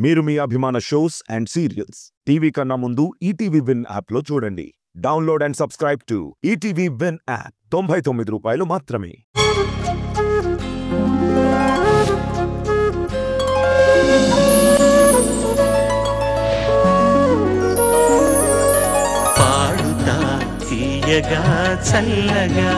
మీరు మీ అభిమాన shows and serials TV కన్నా ముందు ఈటీవీ విన్ యాప్లో చూడండి. Download and subscribe to ETV win app. 99 రూపాయలు మాత్రమే. పాడుతా తీయగా చల్లగా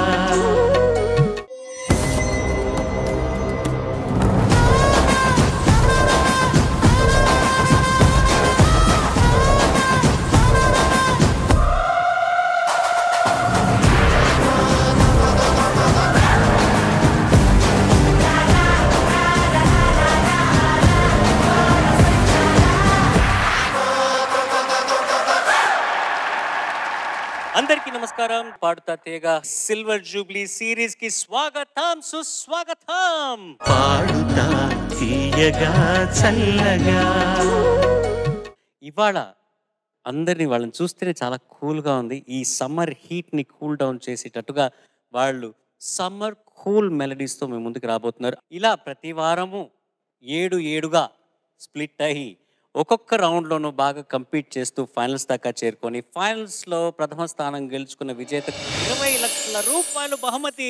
అందరికీ నమస్కారం. పాడుతా తీయగా సిల్వర్ జూబ్లీ సిరీస్ కి స్వాగతం, సుస్వాగతం. పాడుతా తీయగా చల్లగా. ఇవాళ వాళ్ళని చూస్తేనే చాలా కూల్గా ఉంది. ఈ సమ్మర్ హీట్ని కూల్ డౌన్ చేసేటట్టుగా వాళ్ళు సమ్మర్ కూల్ మెలడీస్తో మేము ముందుకు రాబోతున్నారు. ఇలా ప్రతి వారము 7 స్ప్లిట్ అయ్యి ఒక్కొక్క రౌండ్లోనూ బాగా కంపీట్ చేస్తూ ఫైనల్స్ దాకా చేరుకొని ఫైనల్స్లో ప్రథమ స్థానం గెలుచుకున్న విజేతకు 20 లక్షల రూపాయలు బహుమతి,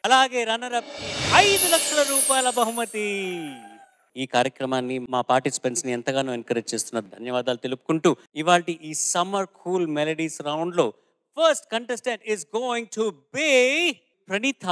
అలాగే రన్నరప్ 5 లక్షల రూపాయల బహుమతి. ఈ కార్యక్రమాన్ని మా పార్టిసిపెంట్స్ని ఎంతగానో ఎంకరేజ్ చేస్తున్నారు. ధన్యవాదాలు తెలుపుకుంటూ ఇవాల్టి ఈ సమ్మర్ కూల్ మెలడీస్ రౌండ్లో first contestant is going to be Praneetha.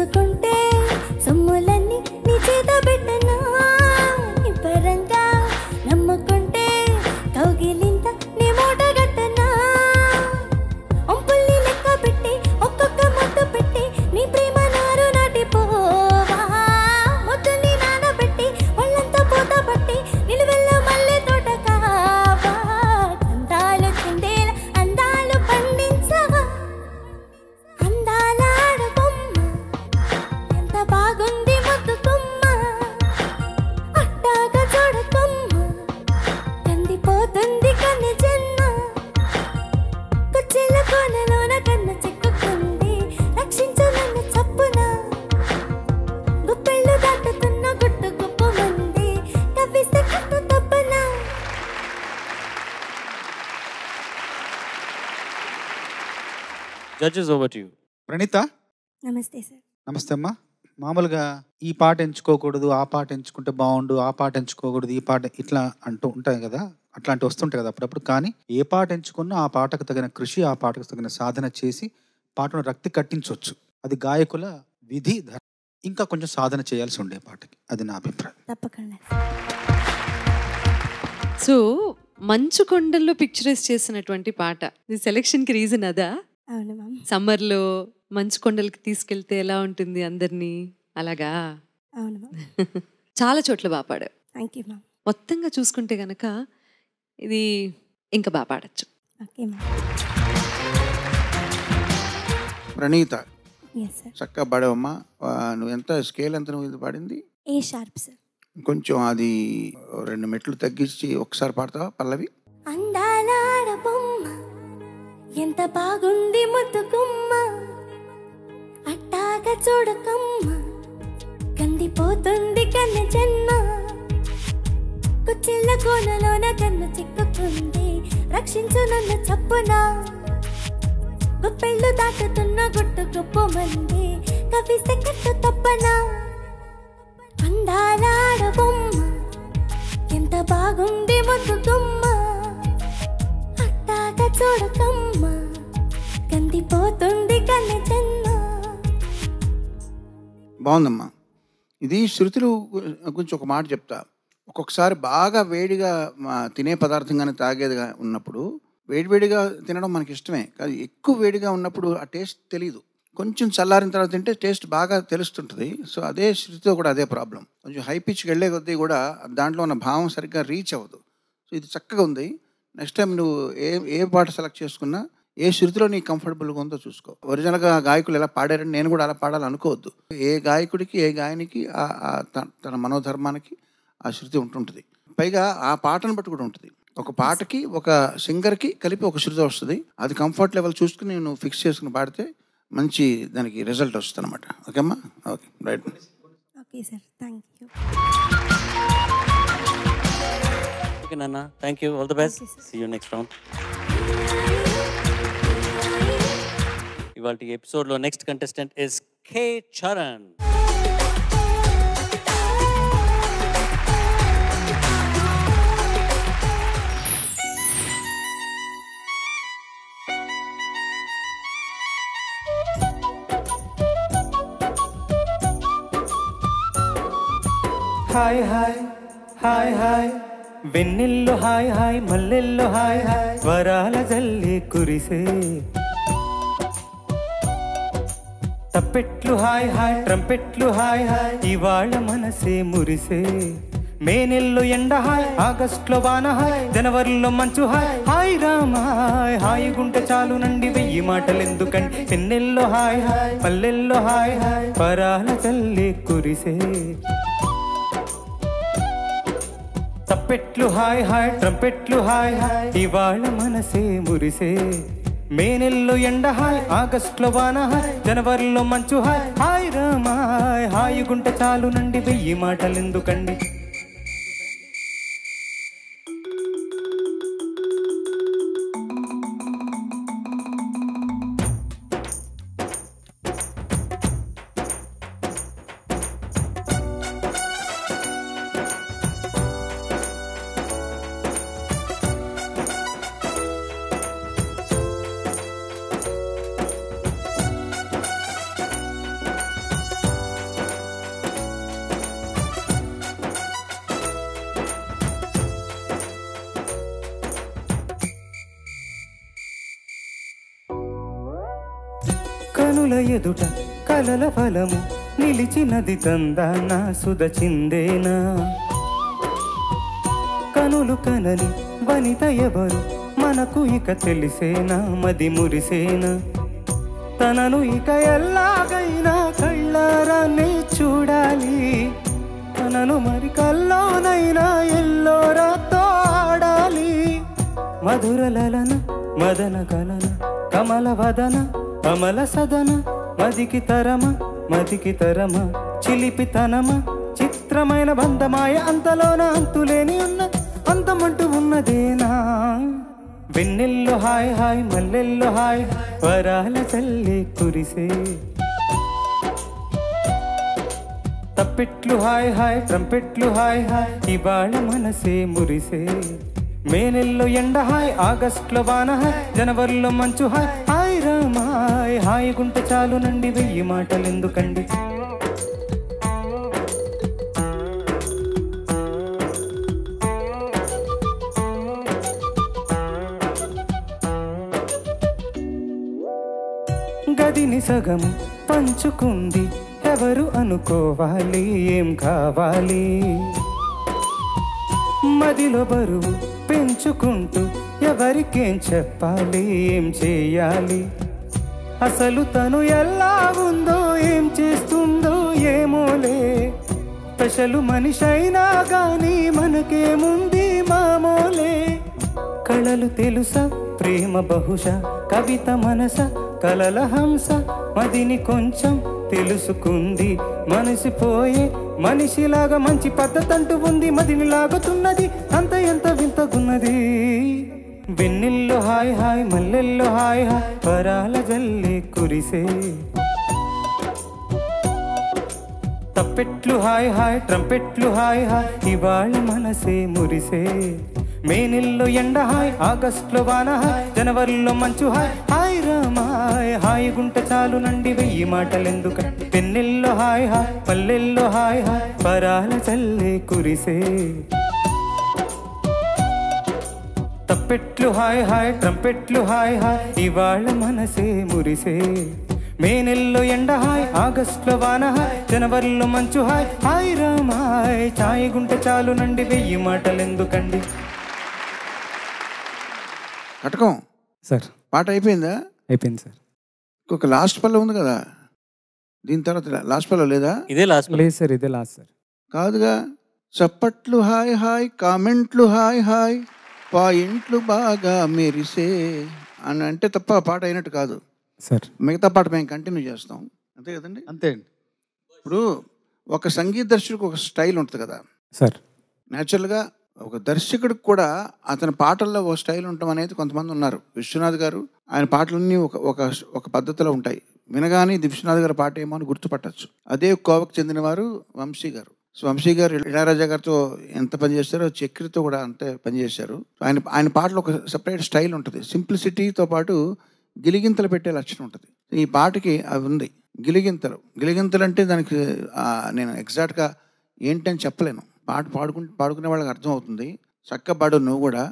చూసుకుంటే సొమ్ములన్నీ నీ చేత పెట్టనా నిబ్బరంగా నమ్ముకుంటే కౌగిలింత నీ మూట గట్టనా ఒంపుల్ని లెక్క పెట్టి ఒక్కొక్క ముద్దు పెట్టి నీ ప్రేమ నారు నాటిపోవా ముద్దుని నానబెట్టి ఒళ్ళంతా పూత పట్టి నిలువెల్ల మల్లె తోట కావా అందాలు చిందేల అందాలు పండించవా అందాల ఆడబొమ్మ ఎంత బాగుంది ముద్దు కొమ్మ అట్టాగా చూడకమ్మ కందిపోతుంది కన్నె జన్మ కుచ్చెల కోనలోన కన్ను చిక్కుకుంది రక్షించు నన్ను చప్పున గుప్పెళ్ళు దాటుతున్న గుట్టు గుప్పు మంది కవ్విస్తే కట్టు తప్పన. Judges over to you. Praneetha నమస్తే సార్. నమస్తే అమ్మా. మామూలుగా ఈ పాట ఎంచుకోకూడదు, ఆ పాట ఎంచుకుంటే బాగుండు, ఆ పాట ఎంచుకోకూడదు, ఈ పాట ఇట్లా అంటూ ఉంటాయి కదా, అట్లాంటివి వస్తుంటాయి కదా అప్పుడప్పుడు. కానీ ఏ పాట ఎంచుకున్నా ఆ పాటకు తగిన కృషి, ఆ పాటకు తగిన సాధన చేసి పాటను రక్తి కట్టించవచ్చు. అది గాయకుల విధి ధర్మం. ఇంకా కొంచెం సాధన చేయాల్సి ఉండే పాటకి, అది నా అభిప్రాయం. తప్పకుండా. సో మంచు కొండల్లో పిక్చరైజ్ చేసినటువంటి పాట, ఈ సెలెక్షన్కి రీజన్ అదా? అవును మ్యామ్. సమ్మర్లో మంచు కొండలకి తీసుకెళ్తే ఎలా ఉంటుంది అందరినీ, అలాగా? అవును మ్యామ్. చాలా చోట్ల బాగా పాడావు. Thank you ma'am. మొత్తంగా చూసుకుంటే గనక ఇది ఇంకా బాగా పాడచ్చు. Okay ma'am. Praneetha yes sir. చక్కగా పాడావమ్మా. నువ్వు ఎంత స్కేల్ ఎంత నువ్వు ఇది పాడింది? A sharp sir. కొంచెం అది 2 మెట్లు తగ్గించి ఒకసారి పాడతావా పల్లవి? అందాల ఆడబొమ్మ ఎంత బాగుంది ముద్దు గుమ్మ అట్టాగా చూడకమ్మ కందిపోతుంది కన్నె జన్మ కుచ్చెళ్ళ కోనలోన కన్ను చిక్కుకుంది రక్షించు నన్ను చప్పున గుప్పెళ్ళు దాటుతున్న గుట్టు గుప్పు మంది కవిస్తే కట్టు తప్పన అందాల ఆడబొమ్మ ఎంత బాగుంది ముద్దు గుమ్మ అట్టాగా చూడకమ్మ కందిపోతుంది కన్నె జన్మ. బాగుందమ్మా. ఇది శృతులు గురించి ఒక మాట చెప్తా. ఒక్కొక్కసారి బాగా వేడిగా తినే పదార్థం కానీ తాగేదిగా ఉన్నప్పుడు వేడివేడిగా తినడం మనకి ఇష్టమే, కానీ ఎక్కువ వేడిగా ఉన్నప్పుడు ఆ టేస్ట్ తెలియదు. కొంచెం చల్లారిన తర్వాత తింటే టేస్ట్ బాగా తెలుస్తుంటుంది. సో అదే శృతితో కూడా అదే ప్రాబ్లం. కొంచెం హై పిచ్కి వెళ్ళే కొద్దీ కూడా దాంట్లో ఉన్న భావం సరిగ్గా రీచ్ అవ్వదు. సో ఇది చక్కగా ఉంది. నెక్స్ట్ టైం నువ్వు ఏ పాట సెలెక్ట్ చేసుకున్నా ఏ శృతిలో నీకు కంఫర్టబుల్గా ఉందో చూసుకో. ఒరిజినల్గా గాయకులు ఎలా పాడారని నేను కూడా అలా పాడాలనుకోవద్దు. ఏ గాయకుడికి ఏ గాయనికి తన మనోధర్మానికి ఆ శృతి ఉంటుంటుంది. పైగా ఆ పాటను బట్టి కూడా ఉంటుంది. ఒక పాటకి ఒక సింగర్కి కలిపి ఒక శృతి వస్తుంది. అది కంఫర్ట్ లెవెల్ చూసుకుని నువ్వు ఫిక్స్ చేసుకుని పాడితే మంచి దానికి రిజల్ట్ వస్తుంది అనమాట. ఓకేమ్మా? Okay, right. Okay sir, thank you. Okay నాన్న, thank you, all the best. See you next round. ఇవాల్టి ఎపిసోడ్లో next contestant is K Charan. హాయ్ హాయ్ హాయ్ హాయ్ వెన్నెల్లో హాయ్ హాయ్ మల్లెల్లో హాయ్ హాయ్ వరాల జల్లి కురిసే తప్పెట్లు హాయ్ హాయ్ ట్రంపెట్లు హాయ్ హాయ్ ఇవాళ మనసే మురిసే మే నెల్లో ఎండ హాయ్ ఆగస్టులో వాన హాయ్ జనవరిలో మంచు హాయ్ హాయ్ రామ హాయ్ హాయ్ గుంటె చాలు నండి 1000 మాటలు ఎందుకండి వెన్నెల్లో హాయ్ హాయ్ మల్లెల్లో హాయ్ హాయ్ వరాల జల్లి కురిసే తప్పెట్లు హాయ్ హాయ్ ట్రంపెట్లు హాయ్ హాయ్ ఇవాళ మనసే మురిసే మే నెల్లో ఎండ హాయ్ ఆగస్టులో వాన హాయ్ జనవరిలో మంచు హాయ్ హాయ్ రామ హాయ్ హాయ్ గుంటె చాలు నండి 1000 మాటలు ఎందుకండి కనుల ఎదుట కలల ఫలము నిలిచినది తందాన సుధ చిందేనా కనులు కనని వనిత ఎవరు మనకు ఇక తెలిసేనా మది మురిసేనా తనను ఇక ఎల్లాగైనా కళ్ళారానే చూడాలి తనను మరి కల్లోనైనా ఎల్లోరాతో ఆడాలి మధుర లలన మదన కలన కమల వదన కమల సదన మదికి తరమ చిలిపితనమ చిత్రమైన బంధమాయ అంతలోన అంతులేని ఉన్న అంతమంటూ ఉన్నదేనా వెన్నెల్లో హాయ్ హాయ్ మల్లెల్లో హాయ్ వరాల చల్లే కురిసే తప్పెట్లు హాయ్ హాయ్ ట్రంపెట్లు హాయ్ హాయ్ ఇవాళ మనసే మురిసే మే నెల్లో ఎండ హాయ్ ఆగస్టులో వాన హాయ్ జనవరిలో మంచు హాయ్ హాయ్ రామాయ్ హాయ్ గుంట చాలు నండి 1000 మాటలు ఎందుకండి గదిని సగము పంచుకుంది ఎవరు అనుకోవాలి ఏం కావాలి మదిలో బరువు పెంచుకుంటూ ఎవరికేం చెప్పాలి ఏం చేయాలి అసలు తను ఎలా ఉందో ఏం చేస్తుందో ఏమోలే స్పెషలు మనిషైనా గాని మనకేముంది మామూలే కళలు తెలుసా ప్రేమ బహుశా కవిత మనస కలల హంస మదిని కొంచెం తెలుసుకుంది మనసిపోయే మనిషిలాగా మంచి పద్ధతి అంటూ ఉంది మదిని లాగుతున్నది అంత ఎంత వింతగున్నది వెన్నెల్లో హాయ్ హాయ్ మల్లెల్లో హాయ్ హాయ్ వరాల జల్లే కురిసే తప్పెట్లు హాయ్ హాయ్ ట్రంపెట్లు హాయ్ హాయ్ ఇవాళ మనసే మురిసే మే నెల్లో ఎండ హాయ్ ఆగస్టులో వాన హాయ్ జనవరిలో మంచు హాయ్ హాయ్ రామాయ్ హాయ్ గుంట చాలు నండి 1000 మాటలు ఎందుకంటే పెన్నెల్లో హాయ్ హాయ్ పల్లెల్లో హాయ్ హాయ్ పరాల చల్లే కురిసే తప్పెట్లు హాయ్ హాయ్ ట్రంపెట్లు హాయ్ హాయ్ ఇవాళ మనసే మురిసే మే నెల్లో ఎండ హాయ్ ఆగస్టులో వాన హాయ్ జనవరిలో మంచు హాయ్ హాయ్ రామాయ్ ఛాయ్ గుంట చాలు నండి 1000 మాటలు ఎందుకండి కటకం సార్ పాట అయిపోయిందా అయిపోయింది సార్ ఇంకొక లాస్ట్ పల్ల ఉంది కదా దీని తర్వాత లాస్ట్ పల్ల లేదా ఇదే లాస్ట్ లేదు సార్ ఇదే లాస్ట్ సార్ కాదుగా చప్పట్లు హాయ్ హాయ్ కామెంట్లు హాయ్ హాయ్ పాయింట్లు బాగా మెరిసే అని అంటే తప్ప పాట అయినట్టు కాదు సార్ మిగతా పాట మేము కంటిన్యూ చేస్తాం అంతే కదండి అంతే అండి. ఇప్పుడు ఒక సంగీత దర్శకుడికి ఒక స్టైల్ ఉంటుంది కదా సార్ న్యాచురల్గా ఒక దర్శకుడికి కూడా అతని పాటల్లో ఒక స్టైల్ ఉండటం అనేది కొంతమంది ఉన్నారు. విశ్వనాథ్ గారు ఆయన పాటలన్నీ ఒక ఒక ఒక పద్ధతిలో ఉంటాయి. వినగానే ఇది విశ్వనాథ్ గారి పాట ఏమో అని గుర్తుపట్టచ్చు. అదే కోవకు చెందినవారు వంశీ గారు. సో వంశీ గారు ఇళయరాజా గారితో ఎంత పనిచేస్తారో చక్రితో కూడా అంతే పనిచేశారు. ఆయన పాటలో ఒక సపరేట్ స్టైల్ ఉంటుంది. సింప్లిసిటీతో పాటు గిలిగింతలు పెట్టే లక్షణం ఉంటుంది. ఈ పాటకి అవి ఉంది. గిలిగింతలు అంటే దానికి నేను ఎగ్జాక్ట్గా ఏంటని చెప్పలేను. పాట పాడుకునే వాళ్ళకి అర్థం అవుతుంది. చక్క పాడు నువ్వు కూడా.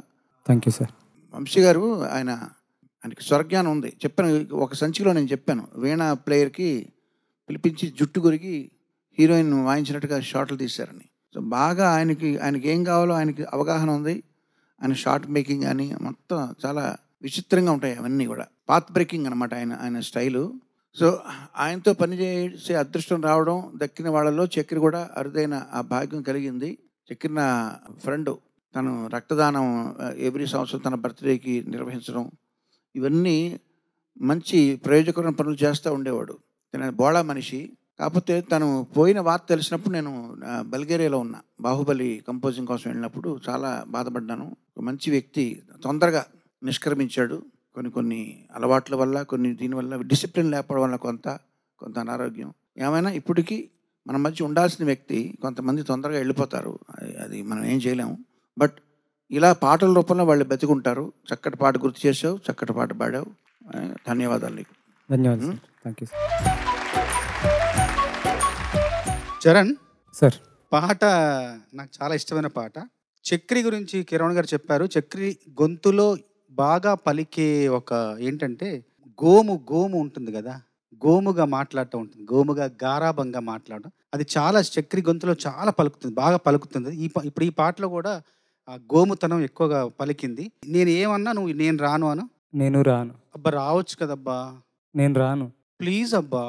Thank you sir. వంశీ గారు ఆయనకి స్వరజ్ఞానం ఉంది. చెప్పాను ఒక సంచిలో నేను చెప్పాను. వీణా ప్లేయర్కి పిలిపించి జుట్టు గురికి హీరోయిన్ వాయించినట్టుగా షాట్లు తీశారని. సో బాగా ఆయనకి ఏం కావాలో ఆయనకి అవగాహన ఉంది. ఆయన షార్ట్ మేకింగ్ కానీ మొత్తం చాలా విచిత్రంగా ఉంటాయి అవన్నీ కూడా. పాత్ బ్రేకింగ్ అనమాట ఆయన స్టైలు. సో ఆయనతో పనిచేసే అదృష్టం రావడం దక్కిన వాళ్ళలో చక్రి కూడా అరుదైన ఆ భాగ్యం కలిగింది. చక్రి నా ఫ్రెండ్. తను రక్తదానం ఎవ్రీ సంవత్సరం తన బర్త్డేకి నిర్వహించడం ఇవన్నీ మంచి ప్రయోజకరమైన పనులు చేస్తూ ఉండేవాడు. తన బోళా మనిషి. కాకపోతే తను పోయిన వార్త తెలిసినప్పుడు నేను బల్గేరియాలో ఉన్నా. బాహుబలి కంపోజింగ్ కోసం వెళ్ళినప్పుడు చాలా బాధపడ్డాను. ఒక మంచి వ్యక్తి తొందరగా నిష్క్రమించాడు. కొన్ని అలవాట్ల వల్ల, దీనివల్ల డిసిప్లిన్ లేకపోవడం వల్ల కొంత అనారోగ్యం. ఏమైనా ఇప్పటికీ మన మధ్య ఉండాల్సిన వ్యక్తి కొంతమంది తొందరగా వెళ్ళిపోతారు. అది మనం ఏం చేయలేము. బట్ ఇలా పాటల రూపంలో వాళ్ళు బతికుంటారు. చక్కటి పాట గుర్తు చేసావు, చక్కటి పాట పాడావు. ధన్యవాదాలు నీకు. ధన్యవాదాలు sir. Thank you sir. Charan sir పాట నాకు చాలా ఇష్టమైన పాట. చక్రి గురించి కిరణ్ గారు చెప్పారు. చక్రి గొంతులో బాగా పలికే ఒక ఏంటంటే గోము ఉంటుంది కదా, గోముగా మాట్లాడటం ఉంటుంది, గోముగా గారాబంగా మాట్లాడడం. అది చాలా చక్రి గొంతులో చాలా పలుకుతుంది, బాగా పలుకుతుంది. ఇప్పుడు ఈ పాటలో కూడా ఆ గోముతనం ఎక్కువగా పలికింది. నేను ఏమన్నా నువ్వు నేను రాను అను. నేను రాను. అబ్బా రావచ్చు కదబ్బా. నేను రాను. ప్లీజ్ అబ్బా.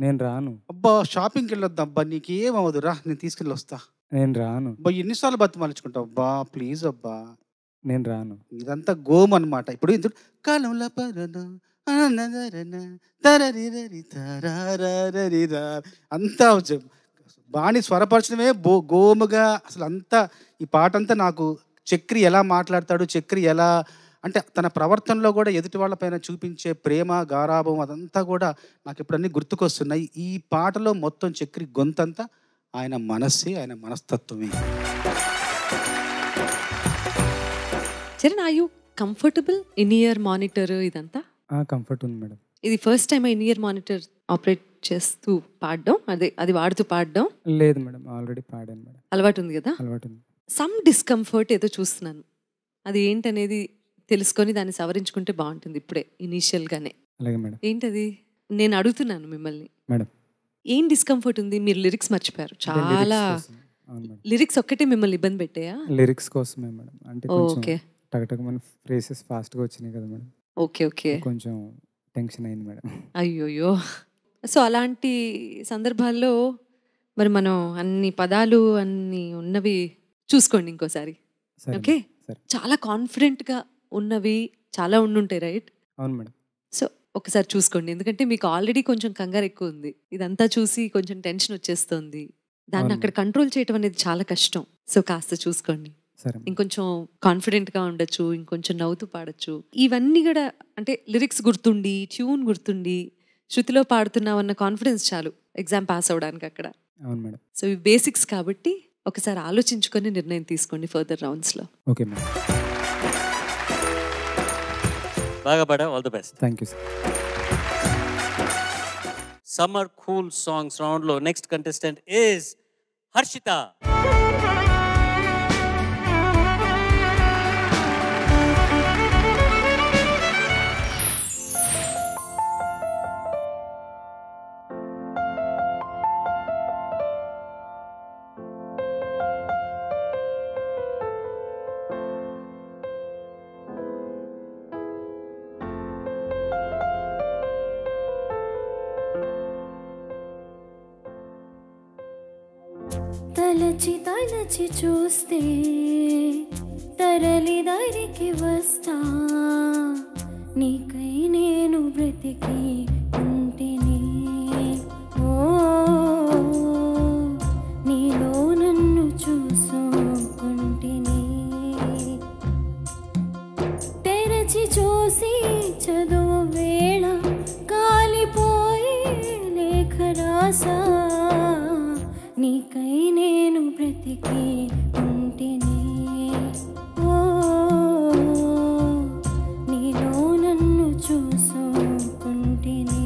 నేను రాను. అబ్బా షాపింగ్కి వెళ్ళొద్దు అబ్బా, నీకేమవదు రా, నేను తీసుకెళ్ళి వస్తా. నేను రాను. అబ్బా ఎన్నిసార్లు బతిమాలించుకుంటావు అబ్బా, ప్లీజ్ అబ్బా. నేను రాను. ఇదంతా గోము అనమాట. ఇప్పుడు ఇందులో కాలంలో అంతా బాణి స్వరపరచడమే గోముగా. అసలు అంతా ఈ పాట అంతా నాకు చక్రి ఎలా మాట్లాడతాడు, చక్రి ఎలా అంటే తన ప్రవర్తనలో కూడా ఎదుటి వాళ్ళపైన చూపించే ప్రేమ గారాభం అదంతా కూడా నాకు ఇప్పుడు అన్నీ గుర్తుకొస్తున్నాయి. ఈ పాటలో మొత్తం చక్రి గొంతంతా ఆయన మనస్సే, ఆయన మనస్తత్వమే. Charan, are you comfortable in ear monitor ఇదంతా? కంఫర్ట్ ఉంది మేడం. ఇది first time in ear monitor operate చేస్తూ పాడడం, అది వాడుతూ పాడడం? లేదు మేడం, ఆల్రెడీ పాడాను మేడం. అలవాటు ఉంది కదా? అలవాటు ఉంది. సమ్ డిస్కంఫర్ట్ ఏదో చూస్తున్నాను, అది ఏంటనేది తెలుసుకొని దాన్ని సవరించుకుంటే బాగుంటుంది ఇప్పుడే ఇనీషియల్గానే. అలాగే మేడం. ఏంటది నేను అడుగుతున్నాను మిమ్మల్ని. మేడం ఏం డిస్కంఫర్ట్ ఉంది? మీరు లిరిక్స్ మర్చిపోయారు చాలా. అవును మేడం. లిరిక్స్ ఒక్కటే మిమ్మల్ని ఇబ్బంది పెట్టాయా? లిరిక్స్ కోసమే మేడం. అంటే ఓకే టక్ మన ఫ్రేసెస్ ఫాస్ట్గా వచ్చినాయి కదా మేడం. Okay okay. కొంచెం టెన్షన్ అయింది మేడం. అయ్యోయ్యో. సో అలాంటి సందర్భాల్లో మరి మనం అన్ని పదాలు అన్ని ఉన్నవి చూసుకోండి ఇంకోసారి. ఓకే, చాలా కాన్ఫిడెంట్గా ఉన్నవి చాలా ఉండుంటాయి, రైట్? అవును మేడం. సో ఒకసారి చూసుకోండి, ఎందుకంటే మీకు ఆల్రెడీ కొంచెం కంగారు ఎక్కువ ఉంది. ఇదంతా చూసి కొంచెం టెన్షన్ వచ్చేస్తుంది, దాన్ని అక్కడ కంట్రోల్ చేయడం అనేది చాలా కష్టం. సో కాస్త చూసుకోండి. ఇంకొంచెం కాన్ఫిడెంట్గా ఉండొచ్చు, ఇంకొంచెం నవ్వుతూ పాడొచ్చు. ఇవన్నీ కూడా అంటే లిరిక్స్ గుర్తుండి, ట్యూన్ గుర్తుండి, శృతిలో పాడుతున్నామన్న కాన్ఫిడెన్స్ చాలు ఎగ్జామ్ పాస్ అవడానికి అక్కడ. అవును మేడం. సో ఇవి బేసిక్స్ కాబట్టి ఒకసారి ఆలోచించుకొని నిర్ణయం తీసుకోండి ఫర్దర్ రౌండ్స్లో. Okay madam. బాగా పాడా, all the best. Thank you sir. Summer cool songs రౌండ్లో నెక్స్ట్ కంటెస్టెంట్ ఈజ్ హర్షిత. తలచి తలచి చూస్తే తరలి దారికి వస్తా, నీకై నేను బ్రతికి ఉంటిని. ఓ నీలో నన్ను చూసుకుంటిని. తెరచి చూసి చదువు వేళ కాలిపోయి లేఖ రాసా, నీకై నేను బ్రతికి ఉంటిని. ఓ నీలో నన్ను చూసుకుంటిని.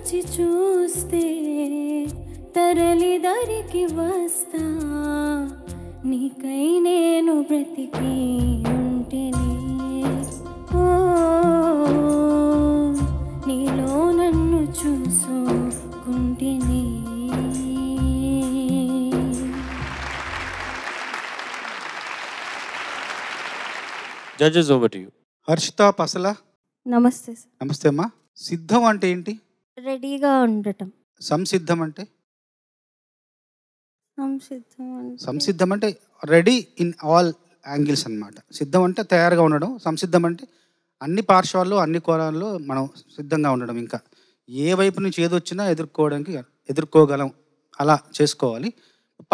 రుచి చూస్తే తరలి దరికి వస్తా నీకై నేను బ్రతికి ఉంటేనే ఓ నీలో నన్ను చూసుకుంటేనే. Judges over to you. Harshitha Pasala, నమస్తే సార్. నమస్తే అమ్మా. సిద్ధం అంటే ఏంటి? రెడీగా ఉండటం. సంసిద్ధం అంటే? సంసిద్ధం సంసిద్ధం అంటే రెడీ ఇన్ ఆల్ యాంగిల్స్ అన్నమాట. సిద్ధం అంటే తయారుగా ఉండడం, సంసిద్ధం అంటే అన్ని పార్శ్వాల్లో అన్ని కోణాల్లో మనం సిద్ధంగా ఉండడం. ఇంకా ఏ వైపు నుంచి ఏదొచ్చినా ఎదుర్కోగలం అలా చేసుకోవాలి.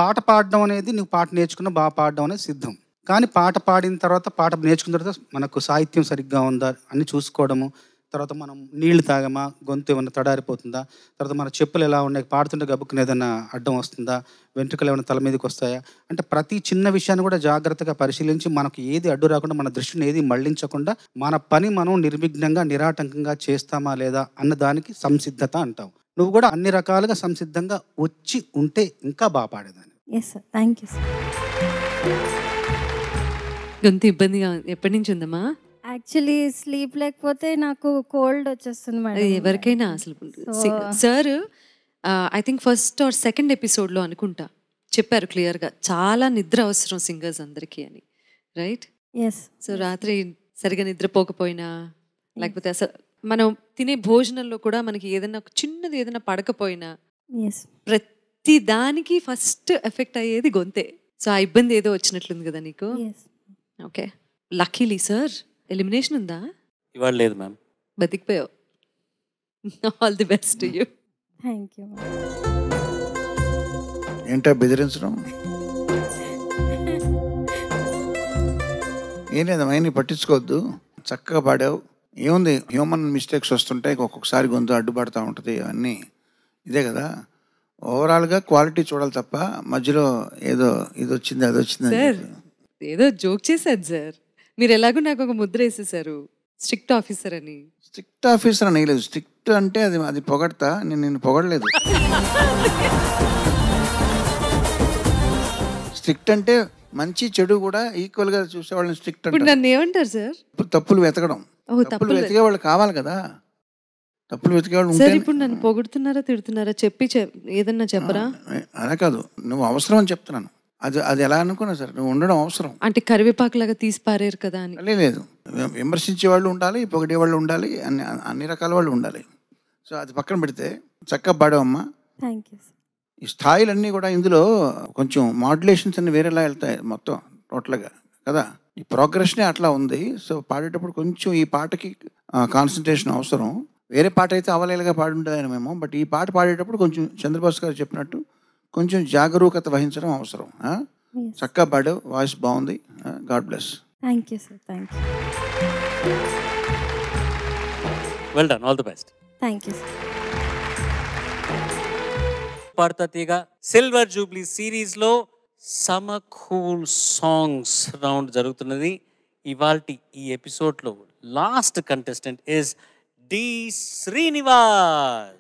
పాట పాడడం అనేది నువ్వు పాట నేర్చుకున్న బాగా పాడడం అనేది సిద్ధం. కానీ పాట పాడిన తర్వాత, పాట నేర్చుకున్న తర్వాత మనకు సాహిత్యం సరిగ్గా ఉందా అన్ని చూసుకోవడము, తర్వాత మనం నీళ్లు తాగమా, గొంతు ఏమైనా తడారిపోతుందా, తర్వాత మన చెప్పులు ఎలా ఉన్నాయి, పాడుతుంటే గబుక్కుని ఏదైనా అడ్డం వస్తుందా, వెంట్రుకలు ఏమైనా తల మీదకి వస్తాయా అంటే ప్రతి చిన్న విషయాన్ని కూడా జాగ్రత్తగా పరిశీలించి మనకు ఏది అడ్డు రాకుండా, మన దృష్టిని ఏది మళ్లించకుండా మన పని మనం నిర్విఘ్నంగా నిరాటంకంగా చేస్తామా లేదా అన్న దానికి సంసిద్ధత అంటావు. నువ్వు కూడా అన్ని రకాలుగా సంసిద్ధంగా వచ్చి ఉంటే ఇంకా బాగా పాడేదాన్ని. Yes sir, thank you sir. గొంతు ఇబ్బందిగా ఎప్పటి నుంచి ఉందమ్మా? యాక్చువల్లీ స్లీప్ లేకపోతే నాకు కోల్డ్ వచ్చేస్తుంది మేడం. ఎవరికైనా అసలు sir I think first or second ఎపిసోడ్లో అనుకుంటా చెప్పారు క్లియర్గా, చాలా నిద్ర అవసరం సింగర్స్ అందరికీ అని, రైట్? ఎస్. సో రాత్రి సరిగా నిద్రపోకపోయినా, లేకపోతే అసలు మనం తినే భోజనంలో కూడా మనకి ఏదైనా చిన్నది ఏదైనా పడకపోయినా ప్రతి దానికి ఫస్ట్ ఎఫెక్ట్ అయ్యేది గొంతే. సో ఆ ఇబ్బంది ఏదో వచ్చినట్లుంది కదా నీకు. ఓకే, లక్కీలీ సార్ ఎలిమినేషన్ ఉందా? ఇవాళ లేదు మ్యామ్. బతికిపోయావు. All the best to you. Thank you. ఏంటో బెదిరించడం? ఏం లేదమ్మా, నీ పట్టించుకోవద్దు, చక్కగా పాడావు. ఏముంది, హ్యూమన్ మిస్టేక్స్ వస్తుంటాయి, ఒక్కొక్కసారి గొంతు అడ్డుపడుతూ ఉంటుంది, అవన్నీ ఇదే కదా. ఓవరాల్గా క్వాలిటీ చూడాలి తప్ప మధ్యలో ఏదో ఇది వచ్చింది అది వచ్చింది సార్. ఏదో జోక్ చేశారు సార్, మీరు ఎలాగో నాకు ఒక ముద్ర వేసేసారు స్ట్రిక్ట్ ఆఫీసర్ అని. స్ట్రిక్ట్ ఆఫీసర్ అని లేదు, స్ట్రిక్ట్ అంటే అది పొగడతా, నేను పొగడలేదు. స్ట్రిక్ట్ అంటే మంచి చెడు కూడా ఈక్వల్ గా చూసేవాళ్ళని స్ట్రిక్ట్ అంటే. నన్ను ఏమంటారు సార్? తప్పులు వెతకడం. తప్పులు వెతికే వాళ్ళు కావాలి కదా, తప్పులు వెతికేవాళ్ళు సార్. ఇప్పుడు నన్ను పొగుడుతున్నారా తిడుతున్నారా చెప్పి ఏదన్నా చెప్పరా? అలా కాదు, నువ్వు అవసరం అని చెప్తున్నాను. అది ఎలా అనుకున్నా సార్, నువ్వు ఉండడం అవసరం. అంటే కరివేపాకు లాగా తీసి పారేరు కదా అని. లేదు, విమర్శించే వాళ్ళు ఉండాలి, పొగిడే వాళ్ళు ఉండాలి, అన్ని రకాల వాళ్ళు ఉండాలి. సో అది పక్కన పెడితే చక్కగా పాడావమ్మా. Thank you. ఈ స్థాయిలన్నీ కూడా ఇందులో కొంచెం మాడ్యులేషన్స్ అన్ని వేరేలా వెళ్తాయి మొత్తం టోటల్గా కదా. ఈ ప్రోగ్రెషనే అట్లా ఉంది. సో పాడేటప్పుడు కొంచెం ఈ పాటకి కాన్సన్ట్రేషన్ అవసరం. వేరే పాట అయితే అవలేలుగా పాడుంటాయని మేము, బట్ ఈ పాట పాడేటప్పుడు కొంచెం చంద్రబాబు గారు చెప్పినట్టు కొంచెం జాగరూకత వహించడం అవసరం. చక్కగా పాడావు, వాయిస్ బాగుంది. God bless. Thank you sir. Thank you. Well done, all the best. Thank you sir. Padutha Theega silver jubilee series లో సమ్మర్ కూల్ సాంగ్స్ రౌండ్ జరుగుతున్నది. ఇవాల్టి ఈ ఎపిసోడ్ లో last contestant is D Srinivas.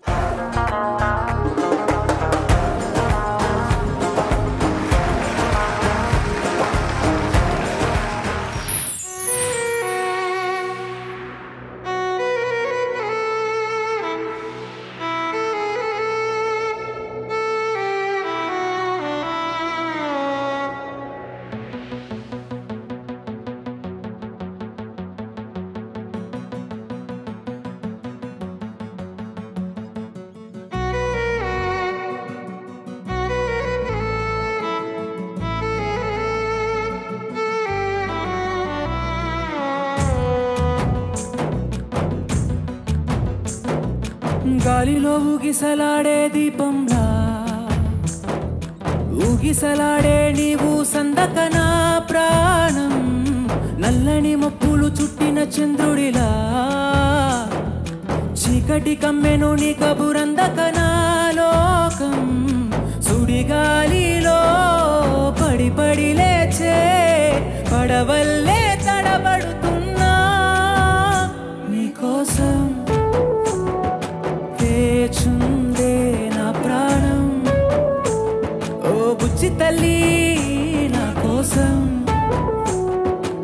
గాలిలో ఊగిసలాడే దీపంలా ఊగిసలాడే నీవు సందకనా ప్రాణం, నల్లని మప్పులు చుట్టిన చంద్రుడిలా చీకటి కమ్మెను నీ కబురందకనా లోకం, సుడిగాలిలో పడి పడి లేచే పడవల్లే తడబడుతున్నా నీకోసం వేచు బుజ్జి తల్లి నా కోసం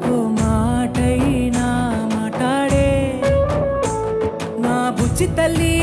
ఓ మాటైనా మాట్లాడే నా బుజ్జి తల్లి.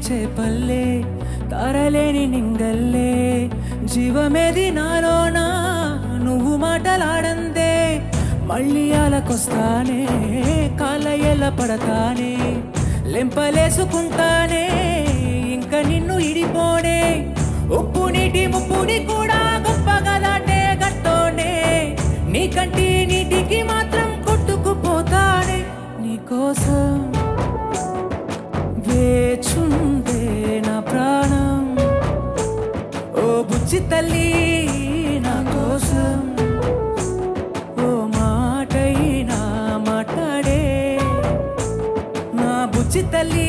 చేపల్లే తారలేని నింగల్లే జీవమేది నాలోనా నువ్వు మాటలాడందే మళ్ళీ అలకొస్తానే కాళ్ళ ఎల్ల పడతానే లెంపలేసుకుంటానే ఇంకా నిన్ను ఇడిపోనే ఉప్పు నీటి ముప్పుని కూడా గొప్పగా దాటే గట్టోనే నీ కంటి నీటికి మాత్రం కొట్టుకుపోతానే నీకోసం వేచుందే నా ప్రాణం ఓ బుజ్జి తల్లి నా కోసం ఓ మాటైనా మాట్లాడే నా బుజ్జి తల్లి.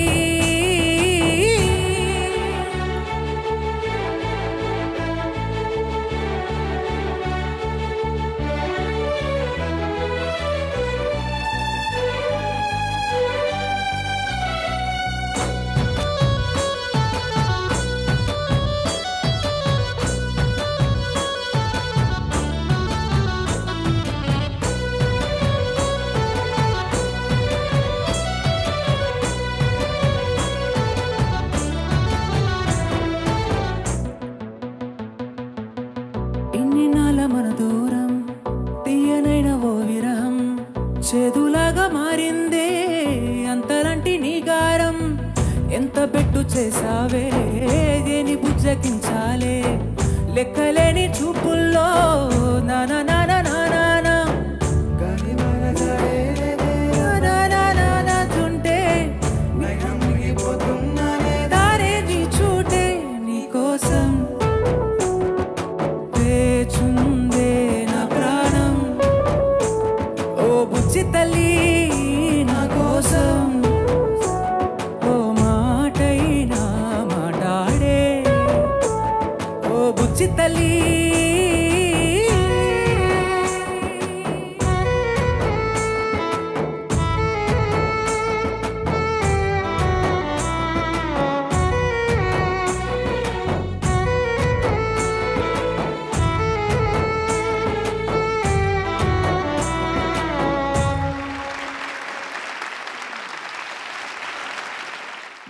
మన దూరం తీయనైన ఓ విరహం చేదులాగా మారిందే అంతలాంటి నీ గారం ఎంత పెట్టు చేసావే దేని బుజ్జకించాలే లెక్కలేని చూపుల్లో నానా నానా నానా చుంటే దారే నీ చూటే నీకోసం వేచుందే నా ప్రాణం ఓ బుజ్జి తల్లి నా కోసం ఓ మాటైనా మాట్లాడే ఓ బుజ్జి తల్లి.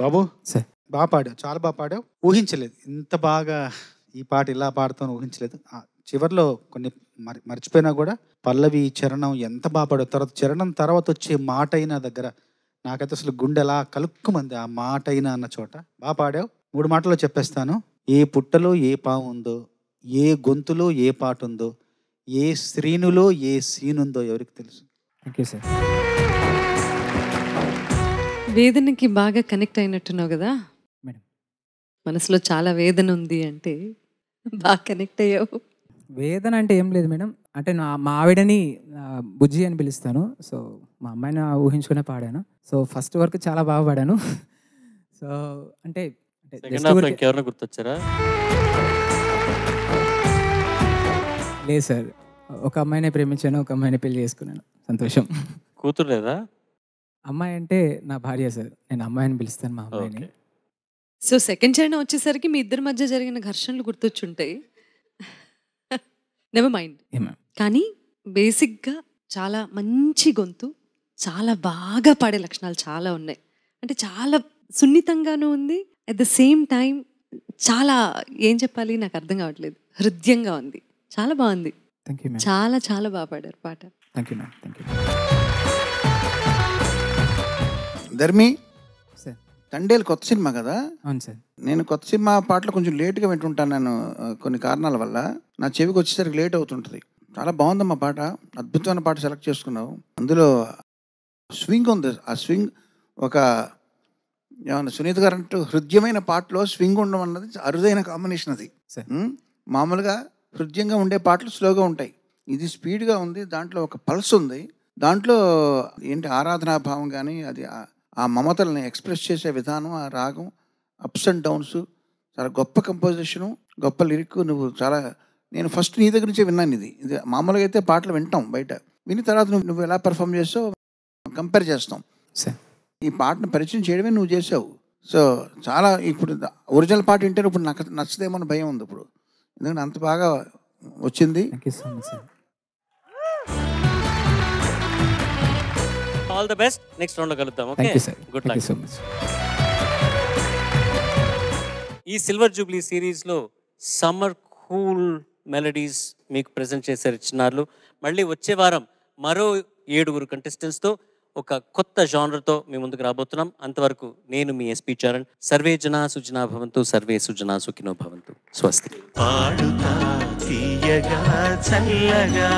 బాబు సార్ బాగా పాడావు, చాలా బాగా పాడావు. ఊహించలేదు ఇంత బాగా ఈ పాట ఇలా పాడుతాను ఊహించలేదు. చివరిలో కొన్ని మర్చిపోయినా కూడా పల్లవి చరణం ఎంత బాగా పాడావు. తర్వాత చరణం తర్వాత వచ్చే మాట అయినా దగ్గర నాకైతే అసలు గుండె అలా కలుక్కుమంది ఆ మాట అయినా అన్న చోట. బాగా పాడావు. 3 మాటల్లో చెప్పేస్తాను. ఏ పుట్టలో ఏ పాము ఉందో, ఏ గొంతులో ఏ పాట ఉందో, ఏ శ్రీనులో ఏ సీనుందో ఎవరికి తెలుసు. Thank you sir. వేదనకి బాగా కనెక్ట్ అయినట్టున్నావు కదా మేడం. మనసులో చాలా వేదన ఉంది అంటే బాగా కనెక్ట్ అయ్యావు. వేదన అంటే ఏం లేదు మేడం. అంటే మా ఆవిడని బుజ్జి అని పిలుస్తాను. సో మా అమ్మాయిని ఊహించుకునే పాడాను. సో ఫస్ట్ వరకు చాలా బాగా పాడాను. సో అంటే ఎవరైనా గుర్తొచ్చారా? లేదు సార్, ఒక అమ్మాయిని ప్రేమించాను, ఒక అమ్మాయిని పెళ్లి చేసుకున్నాను. సంతోషం. కూతురు లేదా? అమ్మాయి అంటే నా భార్య సార్. నేను అమ్మాయిని పిలుస్తాను మా అమ్మాయిని. సో సెకండ్ చరణం వచ్చేసరికి మీ ఇద్దరి మధ్య జరిగిన ఘర్షణలు గుర్తొచ్చుంటాయి. Never mind. కానీ బేసిక్గా చాలా మంచి గొంతు, చాలా బాగా పాడే లక్షణాలు చాలా ఉన్నాయి. అంటే చాలా సున్నితంగానూ ఉంది, అట్ ద సేమ్ టైం చాలా ఏం చెప్పాలి నాకు అర్థం కావట్లేదు, హృదయంగా ఉంది. చాలా బాగుంది. Thank you ma'am. చాలా చాలా బాగా పాడారు పాట. Thank you ma'am. Thank you. Dharmi sir. Thandel కొత్త సినిమా కదా? అవును సార్. నేను కొత్త సినిమా పాటలు కొంచెం లేట్గా వింటుంటాను. నేను కొన్ని కారణాల వల్ల నా చెవికి వచ్చేసరికి లేట్ అవుతుంటుంది. చాలా బాగుందమ్మా పాట, అద్భుతమైన పాట సెలెక్ట్ చేసుకున్నావు. అందులో స్వింగ్ ఉంది. ఆ స్వింగ్ ఒక ఏమన్నా సునీత గారు అంటూ హృదయమైన పాటలో స్వింగ్ ఉండడం అన్నది అరుదైన కాంబినేషన్. అది మామూలుగా హృదయంగా ఉండే పాటలు స్లోగా ఉంటాయి, ఇది స్పీడ్గా ఉంది. దాంట్లో ఒక పల్స్ ఉంది. దాంట్లో ఏంటి ఆరాధనాభావం కానీ అది ఆ మమతల్ని ఎక్స్ప్రెస్ చేసే విధానం, ఆ రాగం, అప్స్ అండ్ డౌన్స్, చాలా గొప్ప కంపోజిషను, గొప్ప లిరిక్. నువ్వు చాలా, నేను ఫస్ట్ నీ దగ్గర నుంచే విన్నాను. ఇది మామూలుగా అయితే పాటలు వింటాం బయట, విని తర్వాత నువ్వు ఎలా పెర్ఫామ్ చేస్తావు కంపేర్ చేస్తాం. ఈ పాటను పరిచయం చేయడమే నువ్వు చేసావు. సో చాలా, ఇప్పుడు ఒరిజినల్ పాట వింటే ఇప్పుడు నాకు నచ్చదేమో అని భయం ఉంది ఇప్పుడు, ఎందుకంటే అంత బాగా వచ్చింది. All the best. Next round లో కలుద్దాం. Okay, good luck. ఈ సిల్వర్ జూబ్లీ సిరీస్ లో సమ్మర్ కూల్ మెలడీస్ మీకు ప్రెజెంట్ చేశారు చిన్నారులు. మళ్ళీ వచ్చే వారం మరో 7 కంటెస్టెంట్స్ తో ఒక కొత్త జానర్తో మీ ముందుకు రాబోతున్నాం. అంతవరకు నేను మీ ఎస్పీ చరణ్. సర్వే జనా సుజనా భవంతు, సర్వే సుజనా సుఖినో భవంతు. స్వస్తి. పాడుతా తీయగా చల్లగా